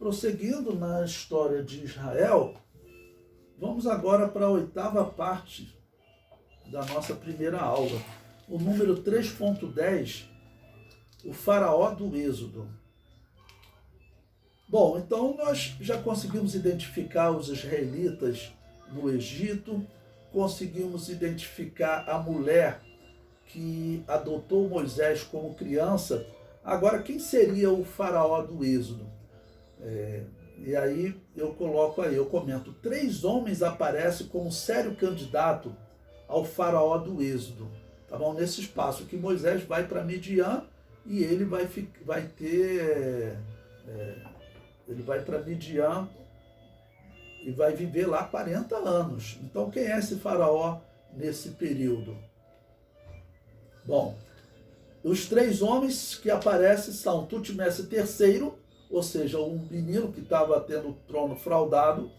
Prosseguindo na história de Israel, vamos agora para a 8ª parte da nossa primeira aula. O número 3.10, o faraó do Êxodo. Bom, então nós já conseguimos identificar os israelitas no Egito, conseguimos identificar a mulher que adotou Moisés como criança. Agora, quem seria o faraó do Êxodo? E aí eu comento, 3 homens aparecem como sério candidato ao faraó do Êxodo. Tá bom? Nesse espaço que Moisés vai para Midian e ele vai para Midian e vai viver lá 40 anos. Então, quem é esse faraó nesse período? Bom, os 3 homens que aparecem são Tutmés III, ou seja, um menino que estava tendo o trono fraudado,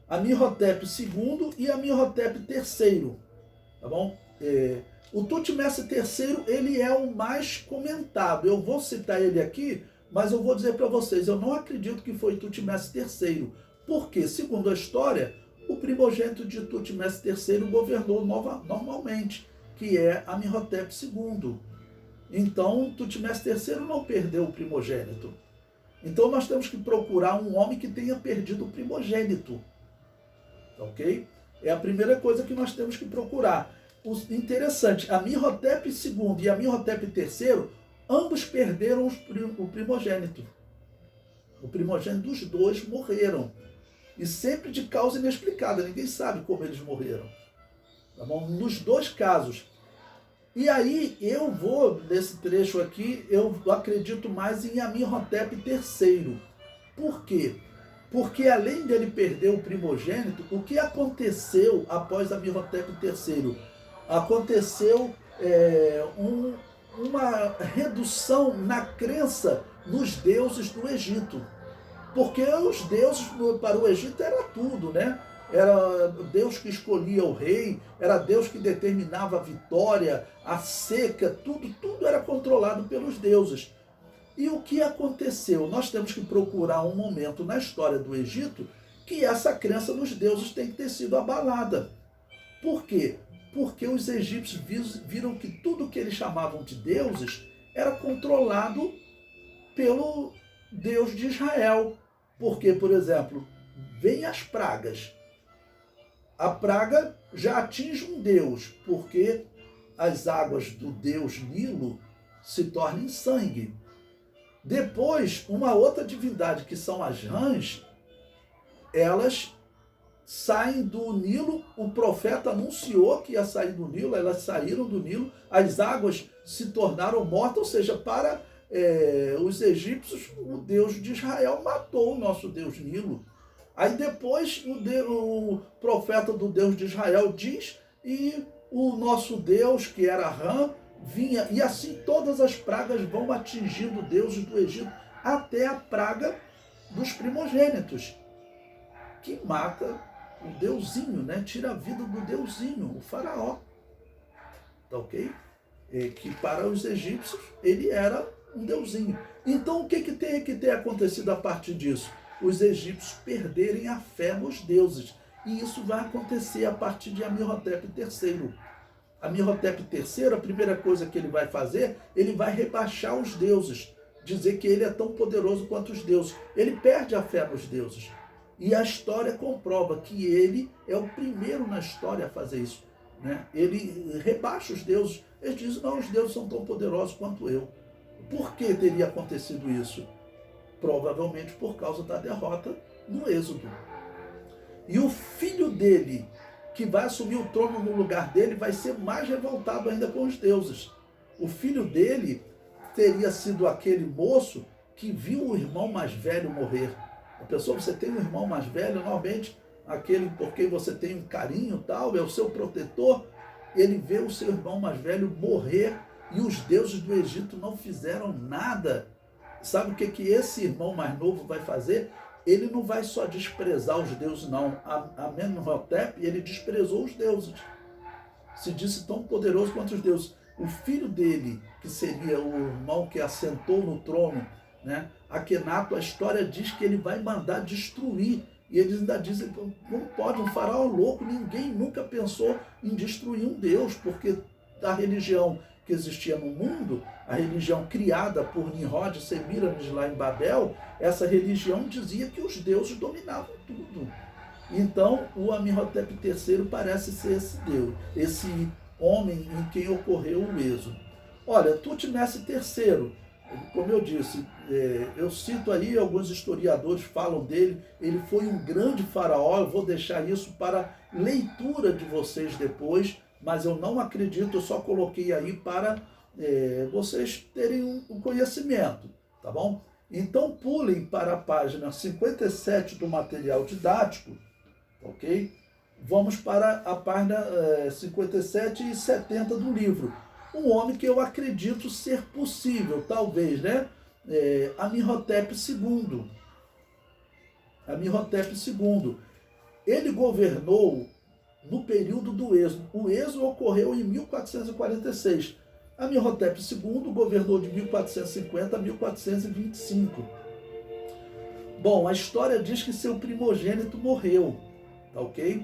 Amenhotep II e Amenhotep III. Tá bom? O Tutmés III, ele é o mais comentado. Eu vou citar ele aqui, mas eu vou dizer para vocês, eu não acredito que foi Tutmés III, porque, segundo a história, o primogênito de Tutmés III governou normalmente, que é Amenhotep II. Então, Tutmés III não perdeu o primogênito. Então, nós temos que procurar um homem que tenha perdido o primogênito. Ok? É a primeira coisa que nós temos que procurar. Interessante, Amenhotep II e Amenhotep III, ambos perderam o primogênito. O primogênito dos dois morreram. E sempre de causa inexplicada, ninguém sabe como eles morreram. Tá bom? Nos 2 casos. E aí eu vou, nesse trecho aqui, eu acredito mais em Amenhotep III. Por quê? Porque além dele perder o primogênito, o que aconteceu após Amenhotep III? Aconteceu uma redução na crença nos deuses do Egito. Porque os deuses para o Egito era tudo, né? Era Deus que escolhia o rei, era Deus que determinava a vitória, a seca, tudo era controlado pelos deuses. E o que aconteceu? Nós temos que procurar um momento na história do Egito que essa crença nos deuses tem que ter sido abalada. Por quê? Porque os egípcios viram que tudo que eles chamavam de deuses era controlado pelo Deus de Israel. Porque, por exemplo, vem as pragas. A praga já atinge um deus, porque as águas do deus Nilo se tornam em sangue. Depois, uma outra divindade, que são as rãs, elas saem do Nilo, o profeta anunciou que ia sair do Nilo, elas saíram do Nilo, as águas se tornaram mortas, ou seja, para os egípcios, o Deus de Israel matou o nosso Deus Nilo. Aí depois o profeta do Deus de Israel diz, e o nosso Deus, que era Rã, vinha, e assim todas as pragas vão atingindo deuses do Egito, até a praga dos primogênitos, que mata o deusinho, né? Tira a vida do deusinho, o faraó. Tá ok? Que para os egípcios ele era um deusinho. Então o que tem que ter acontecido a partir disso? Os egípcios perderem a fé nos deuses. E isso vai acontecer a partir de Amenhotep III. Amenhotep III, a primeira coisa que ele vai fazer, ele vai rebaixar os deuses, dizer que ele é tão poderoso quanto os deuses. Ele perde a fé nos deuses. E a história comprova que ele é o primeiro na história a fazer isso, né? Ele rebaixa os deuses. Ele diz, não, os deuses são tão poderosos quanto eu. Por que teria acontecido isso? Provavelmente por causa da derrota no Êxodo. E o filho dele, que vai assumir o trono no lugar dele, vai ser mais revoltado ainda com os deuses. O filho dele teria sido aquele moço que viu o irmão mais velho morrer. A pessoa, você tem um irmão mais velho, normalmente aquele por quem você tem um carinho tal, é o seu protetor. Ele vê o seu irmão mais velho morrer e os deuses do Egito não fizeram nada. Sabe o que esse irmão mais novo vai fazer? Ele não vai só desprezar os deuses, não. Amenhotep, ele desprezou os deuses. Se disse tão poderoso quanto os deuses. O filho dele, que seria o irmão que assentou no trono, né? Akhenaton, a história diz que ele vai mandar destruir. E eles ainda dizem, como pode, um faraó louco, ninguém nunca pensou em destruir um Deus, porque a religião que existia no mundo, a religião criada por Nimrod e Semiramis lá em Babel, essa religião dizia que os deuses dominavam tudo. Então, o Amenhotep III parece ser esse Deus, esse homem em quem ocorreu o êxodo. Olha, Tutmés III, como eu disse, eu cito aí, alguns historiadores falam dele, ele foi um grande faraó, eu vou deixar isso para leitura de vocês depois, mas eu não acredito, eu só coloquei aí para vocês terem um conhecimento, tá bom? Então pulem para a página 57 do material didático, ok? Vamos para a página 57 e 70 do livro. Um homem que eu acredito ser possível, talvez, né? Amenhotep II. Amenhotep II. Ele governou no período do êxodo. O êxodo ocorreu em 1446. Amenhotep II governou de 1450 a 1425. Bom, a história diz que seu primogênito morreu, tá ok?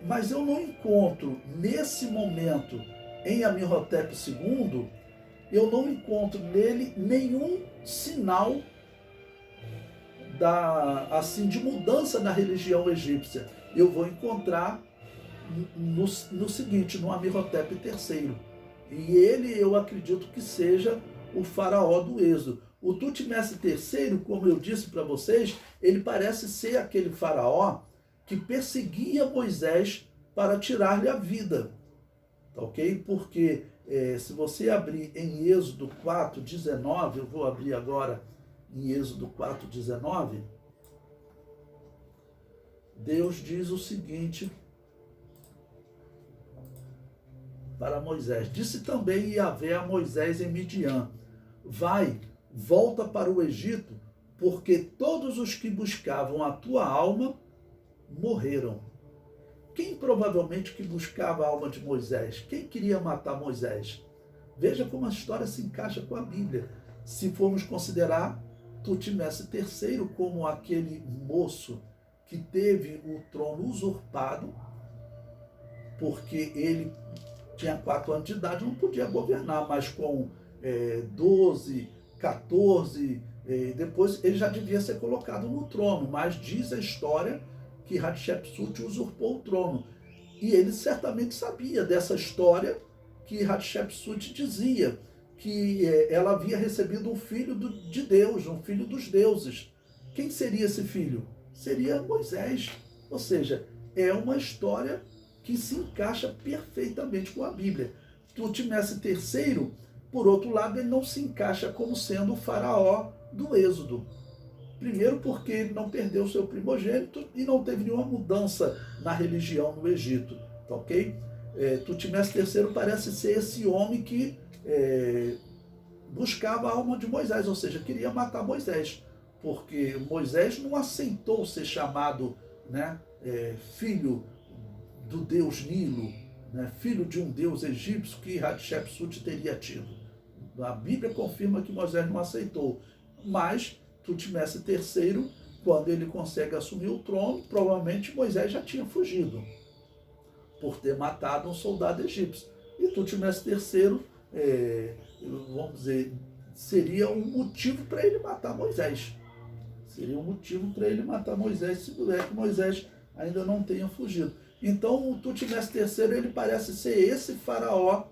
Mas eu não encontro nesse momento em Amenhotep II, eu não encontro nele nenhum sinal de mudança na religião egípcia. Eu vou encontrar no seguinte, no Amenhotep III. E ele, eu acredito que seja o faraó do êxodo. O Tutmés III, como eu disse para vocês, ele parece ser aquele faraó que perseguia Moisés para tirar-lhe a vida. Tá ok? Porque se você abrir em Êxodo 4:19, eu vou abrir agora em Êxodo 4:19, Deus diz o seguinte para Moisés. Disse também Yahvé a Moisés em Midian: vai, volta para o Egito, porque todos os que buscavam a tua alma morreram. Quem provavelmente que buscava a alma de Moisés? Quem queria matar Moisés? Veja como a história se encaixa com a Bíblia. Se formos considerar Tutmés III como aquele moço que teve o trono usurpado, porque ele tinha 4 anos de idade, não podia governar, mas com 12, 14, depois ele já devia ser colocado no trono, mas diz a história que Hatshepsut usurpou o trono. E ele certamente sabia dessa história que Hatshepsut dizia, que ela havia recebido um filho de Deus, um filho dos deuses. Quem seria esse filho? Seria Moisés. Ou seja, é uma história que se encaixa perfeitamente com a Bíblia. Tutmés III, por outro lado, ele não se encaixa como sendo o faraó do Êxodo. Primeiro porque ele não perdeu seu primogênito e não teve nenhuma mudança na religião no Egito, tá ok? Tutmés III parece ser esse homem que buscava a alma de Moisés, ou seja, queria matar Moisés, porque Moisés não aceitou ser chamado, né, filho do deus Nilo, né, filho de um deus egípcio que Hatshepsut teria tido. A Bíblia confirma que Moisés não aceitou, mas Tutmés III, quando ele consegue assumir o trono, provavelmente Moisés já tinha fugido por ter matado um soldado egípcio. E Tutmés III, vamos dizer, seria um motivo para ele matar Moisés. Seria um motivo para ele matar Moisés, se puder que Moisés ainda não tenha fugido. Então, o Tutmés III, ele parece ser esse faraó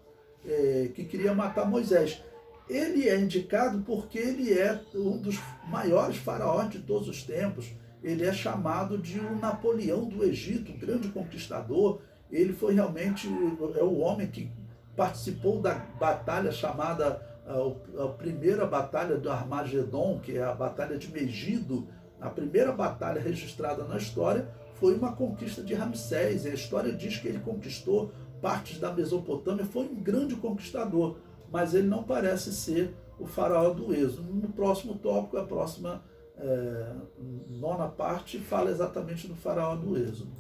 que queria matar Moisés. Ele é indicado porque ele é um dos maiores faraós de todos os tempos. Ele é chamado de um Napoleão do Egito, um grande conquistador. Ele foi realmente o homem que participou da batalha chamada a primeira batalha do Armagedon, que é a batalha de Megido. A primeira batalha registrada na história foi uma conquista de Ramsés. A história diz que ele conquistou partes da Mesopotâmia, foi um grande conquistador, mas ele não parece ser o faraó do Êxodo. No próximo tópico, a próxima 9ª parte, fala exatamente do faraó do Êxodo.